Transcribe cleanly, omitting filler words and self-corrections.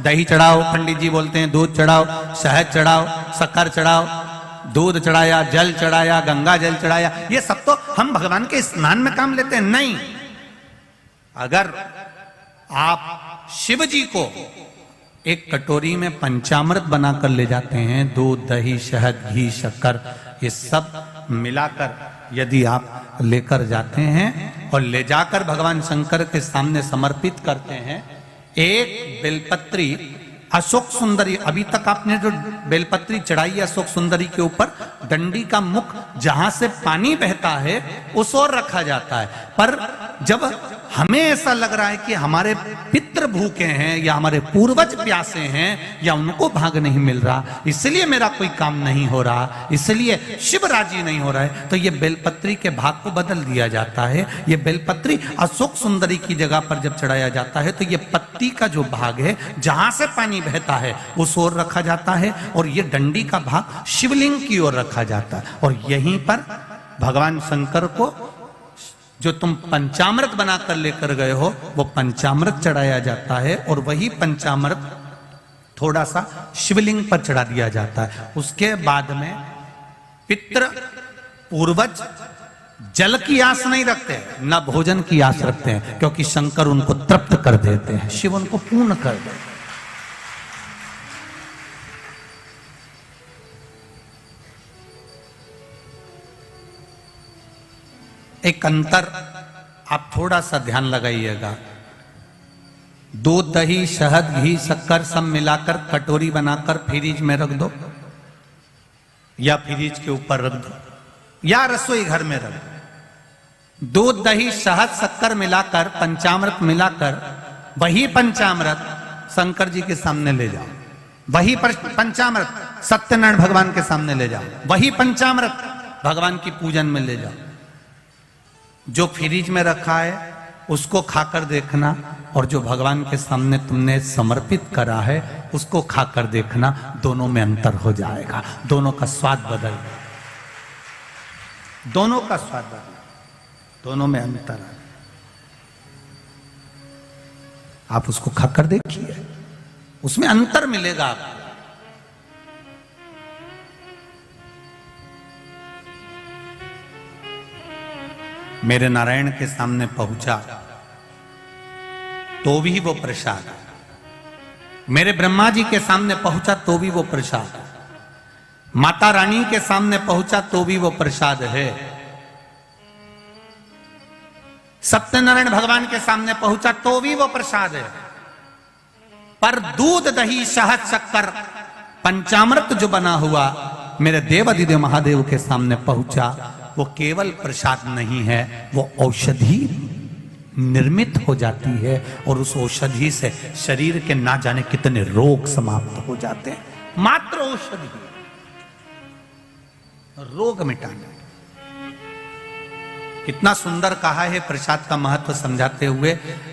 दही चढ़ाओ, पंडित जी बोलते हैं दूध चढ़ाओ, शहद चढ़ाओ, शक्कर चढ़ाओ, दूध चढ़ाया, जल चढ़ाया, गंगा जल चढ़ाया, ये सब तो हम भगवान के स्नान में काम लेते हैं। नहीं, अगर आप शिव जी को एक कटोरी में पंचामृत बनाकर ले जाते हैं, दूध, दही, शहद, घी, शक्कर, ये सब मिलाकर यदि आप लेकर जाते हैं और ले जाकर भगवान शंकर के सामने समर्पित करते हैं, एक बेलपत्री अशोक सुंदरी, अभी तक आपने जो बेलपत्री चढ़ाई है अशोक सुंदरी के ऊपर, डंडी का मुख जहां से पानी बहता है उस ओर रखा जाता है। पर जब हमें ऐसा लग रहा है कि हमारे पितृ भूखे हैं या हमारे पूर्वज प्यासे हैं या उनको भाग नहीं मिल रहा, इसलिए मेरा कोई काम नहीं हो रहा, इसलिए शिव राजी नहीं हो रहा है, तो ये बेलपत्री के भाग को बदल दिया जाता है। ये बेलपत्री अशोक सुंदरी की जगह पर जब चढ़ाया जाता है तो ये पत्ती का जो भाग है जहां से पानी बहता है उस ओर रखा जाता है और ये डंडी का भाग शिवलिंग की ओर रखा जाता है। और यहीं पर भगवान शंकर को जो तुम पंचामृत बनाकर लेकर गए हो वो पंचामृत चढ़ाया जाता है और वही पंचामृत थोड़ा सा शिवलिंग पर चढ़ा दिया जाता है। उसके बाद में पितृ पूर्वज जल की आस नहीं रखते, न भोजन की आस रखते हैं, क्योंकि शंकर उनको तृप्त कर देते हैं, शिव उनको पूर्ण कर देते हैं। एक अंतर आप थोड़ा सा ध्यान लगाइएगा, दूध, दही, शहद, घी, शक्कर सब मिलाकर कटोरी बनाकर फ्रिज में रख दो या फ्रिज के ऊपर रख दो या रसोई घर में रख दो। दूध, दही, शहद, शक्कर मिलाकर पंचामृत मिलाकर वही पंचामृत शंकर जी के सामने ले जाओ, वही पंचामृत सत्यनारायण भगवान के सामने ले जाओ, वही पंचामृत भगवान की पूजन में ले जाओ। जो फ्रिज में रखा है उसको खाकर देखना और जो भगवान के सामने तुमने समर्पित करा है उसको खाकर देखना, दोनों में अंतर हो जाएगा, दोनों का स्वाद बदल जाएगा, दोनों का स्वाद बदल, दोनों में अंतर है। आप उसको खाकर देखिए, उसमें अंतर मिलेगा आपको। मेरे नारायण के सामने पहुंचा तो भी वो प्रसाद, मेरे ब्रह्मा जी के सामने पहुंचा तो भी वो प्रसाद, माता रानी के सामने पहुंचा तो भी वो प्रसाद है, सत्यनारायण भगवान के सामने पहुंचा तो भी वो प्रसाद है। पर दूध, दही, शहद, शक्कर, पंचामृत जो बना हुआ मेरे देव अधिदेव महादेव के सामने पहुंचा, वो केवल प्रसाद नहीं है, वो औषधि निर्मित हो जाती है और उस औषधि से शरीर के ना जाने कितने रोग समाप्त हो जाते हैं। मात्र औषधि रोग मिटाने। कितना सुंदर कहा है प्रसाद का महत्व समझाते हुए